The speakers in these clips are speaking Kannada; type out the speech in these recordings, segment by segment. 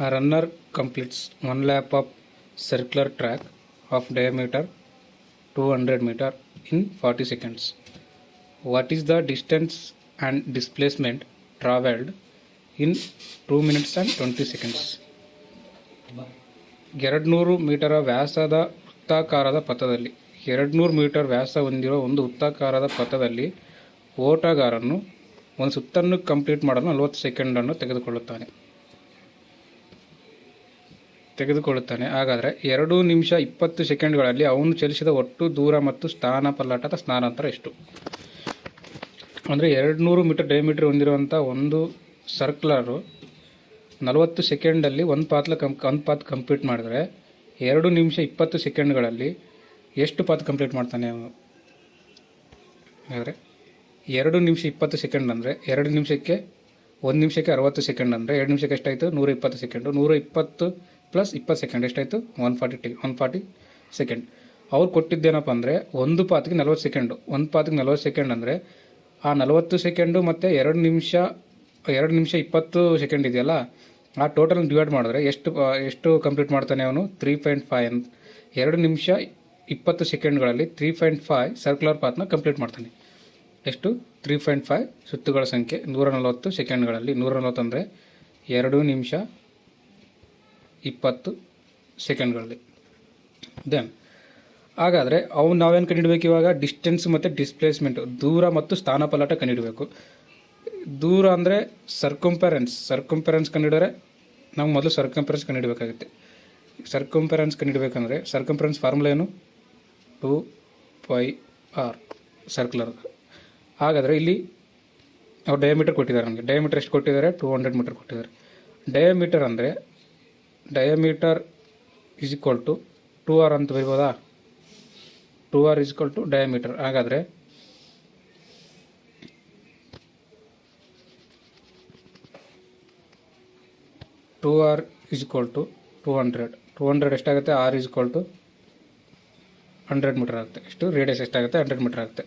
A runner completes one lap of circular track of diameter 200 meter in 40 seconds. What is the distance and displacement traveled in 2 minutes and 20 seconds? 200 metre ವ್ಯಾಸದ ವೃತ್ತಾಕಾರದ ಪಥದಲ್ಲಿ 200 ಮೀಟರ್ ವ್ಯಾಸ ಹೊಂದಿರುವ ಒಂದು ವೃತ್ತಾಕಾರದ ಪಥದಲ್ಲಿ ಓಟಗಾರನು ಒಂದು ಸುತ್ತನ್ನು ಕಂಪ್ಲೀಟ್ ಮಾಡಲು 40 ಸೆಕೆಂಡನ್ನು ತೆಗೆದುಕೊಳ್ಳುತ್ತಾನೆ. ಹಾಗಾದರೆ 2 ನಿಮಿಷ 20 ಸೆಕೆಂಡ್ಗಳಲ್ಲಿ ಅವನು ಚಲಿಸಿದ ಒಟ್ಟು ದೂರ ಮತ್ತು ಸ್ಥಾನಪಲ್ಲಟದ ಸ್ಥಾನಾಂತರ ಎಷ್ಟು? ಅಂದರೆ 200 ಮೀಟರ್ ಡಯಾಮೀಟರ್ ಹೊಂದಿರುವಂಥ ಒಂದು ಸರ್ಕ್ಯುಲರು 40 ಸೆಕೆಂಡಲ್ಲಿ ಒಂದು ಪಾತ್ ಕಂಪ್ಲೀಟ್ ಮಾಡಿದರೆ 2 ನಿಮಿಷ 20 ಸೆಕೆಂಡ್ಗಳಲ್ಲಿ ಎಷ್ಟು ಪಾತ್ ಕಂಪ್ಲೀಟ್ ಮಾಡ್ತಾನೆ ಅವನು? ಹಾಗಾದರೆ 2 ನಿಮಿಷ 20 ಸೆಕೆಂಡ್ ಅಂದರೆ 2 ನಿಮಿಷಕ್ಕೆ 1 ನಿಮಿಷಕ್ಕೆ 60 ಸೆಕೆಂಡ್ ಅಂದರೆ 2 ನಿಮಿಷಕ್ಕೆ ಎಷ್ಟಾಯಿತು? 120 ಸೆಕೆಂಡು. 120 ಪ್ಲಸ್ 20 ಸೆಕೆಂಡ್ ಎಷ್ಟಾಯಿತು? 140 ಸೆಕೆಂಡ್. ಅವ್ರು ಕೊಟ್ಟಿದ್ದೇನಪ್ಪ ಅಂದರೆ ಒಂದು ಪಾತ್ಗೆ 40 ಸೆಕೆಂಡು. ಒಂದು ಪಾತ್ಗೆ 40 ಸೆಕೆಂಡ್ ಅಂದರೆ ಆ 40 ಸೆಕೆಂಡು ಮತ್ತು 2 ನಿಮಿಷ 20 ಸೆಕೆಂಡ್ ಇದೆಯಲ್ಲ, ಆ ಟೋಟಲ್ ಡಿವೈಡ್ ಮಾಡಿದ್ರೆ ಎಷ್ಟು ಕಂಪ್ಲೀಟ್ ಮಾಡ್ತಾನೆ ಅವನು? 3.5. 2 ನಿಮಿಷ 20 ಸೆಕೆಂಡ್ಗಳಲ್ಲಿ 3.5 ಸರ್ಕ್ಯುಲರ್ ಪಾತ್ನ ಕಂಪ್ಲೀಟ್ ಮಾಡ್ತಾನೆ. ಎಷ್ಟು? 3.5 ಸುತ್ತುಗಳ ಸಂಖ್ಯೆ 140 ಸೆಕೆಂಡ್ಗಳಲ್ಲಿ. 140 ಅಂದರೆ 2 ನಿಮಿಷ 20 ಸೆಕೆಂಡ್ಗಳಲ್ಲಿ. ದೆನ್ ಹಾಗಾದರೆ ನಾವೇನು ಕಂಡುಹಿಡಬೇಕು ಇವಾಗ? ಡಿಸ್ಟೆನ್ಸ್ ಮತ್ತು ಡಿಸ್ಪ್ಲೇಸ್ಮೆಂಟು, ದೂರ ಮತ್ತು ಸ್ಥಾನಪಲ್ಲಟ ಕಂಡುಹಿಡಬೇಕು. ದೂರ ಅಂದರೆ ಸರ್ಕಂಫರೆನ್ಸ್ ಕಂಡುಹಿಡಿದ್ರೆ ನಾವು ಮೊದಲು ಸರ್ಕಂಫರೆನ್ಸ್ ಕಂಡುಹಿಡಬೇಕಾಗುತ್ತೆ. ಕಂಡುಹಿಡಬೇಕಂದ್ರೆ ಸರ್ಕಂಫರೆನ್ಸ್ ಫಾರ್ಮುಲಾ ಏನು? 2πr circular. ಹಾಗಾದರೆ ಇಲ್ಲಿ ಅವ್ರು ಡಯಾಮೀಟರ್ ಕೊಟ್ಟಿದ್ದಾರೆ. ನಮಗೆ ಡಯಾಮೀಟರ್ ಎಷ್ಟು ಕೊಟ್ಟಿದ್ದಾರೆ? 200 ಮೀಟರ್ ಕೊಟ್ಟಿದ್ದಾರೆ. ಡಯಾಮೀಟರ್ ಅಂದರೆ diameter is equal to 2r ಅಂತ ಬರೀಬೋದಾ? 2r is equal to diameter. ಹಾಗಾದರೆ two R is equal to 200 ಎಷ್ಟಾಗುತ್ತೆ? r is equal to 100 metre ಆಗುತ್ತೆ. ಎಷ್ಟು? ರೇಡಿಯಸ್ ಎಷ್ಟಾಗುತ್ತೆ? 100 ಮೀಟರ್ ಆಗುತ್ತೆ.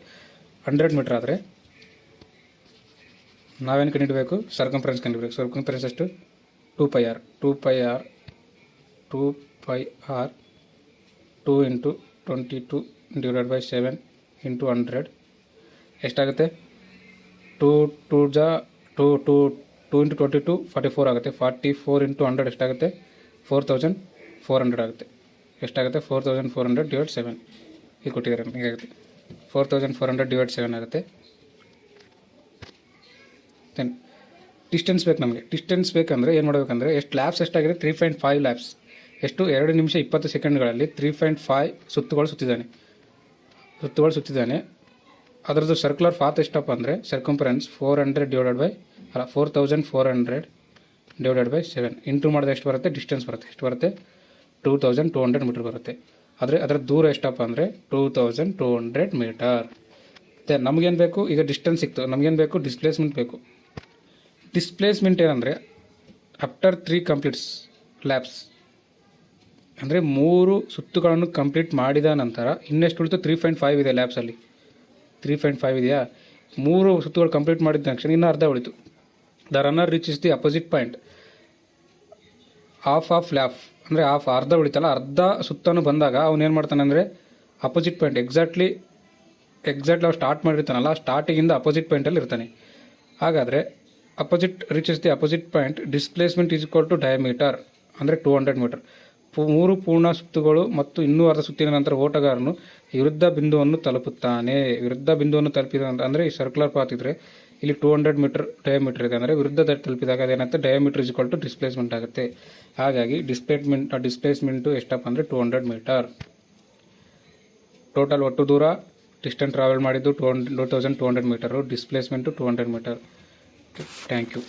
100 ಮೀಟರ್ ಆದರೆ ನಾವೇನು ಕಂಡುಹಿಡಬೇಕು? ಸರ್ಕಂಫರೆನ್ಸ್ ಕಂಡುಹಿಡಬೇಕು. ಸರ್ಕಂಫರೆನ್ಸ್ ಎಷ್ಟು? 2πr 2 into 22 divided by 7 into 100 ಎಷ್ಟಾಗುತ್ತೆ? 2 ಇಂಟು 22 44 ಆಗುತ್ತೆ. 44 ಇಂಟು 100 ಎಷ್ಟಾಗುತ್ತೆ? 4400 ಆಗುತ್ತೆ. ಎಷ್ಟಾಗುತ್ತೆ? 4400 ಡಿವೈಡ್ 7 ಈಗ ಕೊಟ್ಟಿದ್ದಾರೆ. ಹೀಗಾಗುತ್ತೆ 4400 ಡಿವೈಡ್ 7 ಆಗುತ್ತೆ. ದೆನ್ ಡಿಸ್ಟೆನ್ಸ್ ಬೇಕು ನಮಗೆ. ಡಿಸ್ಟೆನ್ಸ್ ಬೇಕಂದರೆ ಏನು ಮಾಡಬೇಕಂದ್ರೆ ಎಷ್ಟು ಲ್ಯಾಬ್ಸ್ ಎಷ್ಟಾಗಿದೆ? 3.5 ಲ್ಯಾಬ್ಸ್. ಎಷ್ಟು? 2 ನಿಮಿಷ 20 ಸೆಕೆಂಡ್ಗಳಲ್ಲಿ 3.5 ಸುತ್ತುಗಳು ಸುತ್ತಿದ್ದಾನೆ. ಅದರದ್ದು ಸರ್ಕ್ಯುಲರ್ ಪಾತ್ ಎಷ್ಟಪ್ಪ ಅಂದರೆ ಸರ್ಕಂಫರೆನ್ಸ್ 4400 ಡಿವೈಡೆಡ್ ಬೈ 7 ಇಂಟು ಮಾಡಿದ್ರೆ ಎಷ್ಟು ಬರುತ್ತೆ? ಡಿಸ್ಟೆನ್ಸ್ ಬರುತ್ತೆ. ಎಷ್ಟು ಬರುತ್ತೆ? 2200 ಮೀಟರ್ ಬರುತ್ತೆ. ಆದರೆ ಅದರ ದೂರ ಎಷ್ಟಪ್ಪ ಅಂದರೆ 2200 ಮೀಟರ್. ಮತ್ತು ನಮಗೇನು ಬೇಕು? ಈಗ ಡಿಸ್ಟೆನ್ಸ್ ಸಿಕ್ತು. ನಮಗೇನು ಬೇಕು? ಡಿಸ್ಪ್ಲೇಸ್ಮೆಂಟ್ ಬೇಕು. ಡಿಸ್ಪ್ಲೇಸ್ಮೆಂಟ್ ಏನಂದರೆ ಆಫ್ಟರ್ 3 ಕಂಪ್ಲೀಟ್ಸ್ ಲ್ಯಾಬ್ಸ್ ಅಂದರೆ 3 ಸುತ್ತುಗಳನ್ನು ಕಂಪ್ಲೀಟ್ ಮಾಡಿದ ನಂತರ ಇನ್ನೆಷ್ಟು ಉಳಿತು? 3.5 ಇದೆ ಲ್ಯಾಬ್ಸಲ್ಲಿ. 3.5 ಇದೆಯಾ? 3 ಸುತ್ತುಗಳು ಕಂಪ್ಲೀಟ್ ಮಾಡಿದ ತಕ್ಷಣ ಇನ್ನೂ ಅರ್ಧ ಉಳಿತು. The runner reaches the opposite point of lap ಅಂದರೆ ಅರ್ಧ ಉಳಿತಲ್ಲ, ಅರ್ಧ ಸುತ್ತನು ಬಂದಾಗ ಅವನೇನು ಮಾಡ್ತಾನೆ ಅಂದರೆ ಅಪೋಸಿಟ್ ಪಾಯಿಂಟ್ ಎಕ್ಸಾಕ್ಟ್ಲಿ ಅವ್ರು ಸ್ಟಾರ್ಟ್ ಮಾಡಿರ್ತಾನಲ್ಲ, ಸ್ಟಾರ್ಟಿಂಗಿಂದ ಅಪೋಸಿಟ್ ಪಾಯಿಂಟಲ್ಲಿ ಇರ್ತಾನೆ. ಹಾಗಾದರೆ reaches the opposite point displacement is equal to diameter ಅಂದರೆ 200 ಮೀಟರ್. 3 ಪೂರ್ಣ ಸುತ್ತುಗಳು ಮತ್ತು ಇನ್ನೂ ಅರ್ಧ ಸುತ್ತಿನ ನಂತರ ಓಟಗಾರನು ವಿರುದ್ಧ ಬಿಂದುವನ್ನು ತಲುಪುತ್ತಾನೆ. ವಿರುದ್ಧ ಬಿಂದುವನ್ನು ತಲುಪಿದ ಅಂದರೆ ಈ ಸರ್ಕ್ಯುಲರ್ ಪಾತ್ ಇದ್ದರೆ ಇಲ್ಲಿ 200 ಮೀಟರ್ ಡಯಾಮೀಟರ್ ಇದೆ ಅಂದರೆ ವಿರುದ್ಧ ತಲುಪಿದಾಗ ಅದೇನಾಗುತ್ತೆ? Diameter is equal to displacement ಆಗುತ್ತೆ. ಹಾಗಾಗಿ ಡಿಸ್ಪ್ಲೇಸ್ಮೆಂಟು ಎಷ್ಟಪ್ಪ ಅಂದರೆ 200 ಮೀಟರ್. ಟೋಟಲ್ ಒಟ್ಟು ದೂರ ಡಿಸ್ಟೆನ್ಸ್ ಟ್ರಾವೆಲ್ ಮಾಡಿದ್ದು 2200 metre. Displacement 200 metre. Thank you.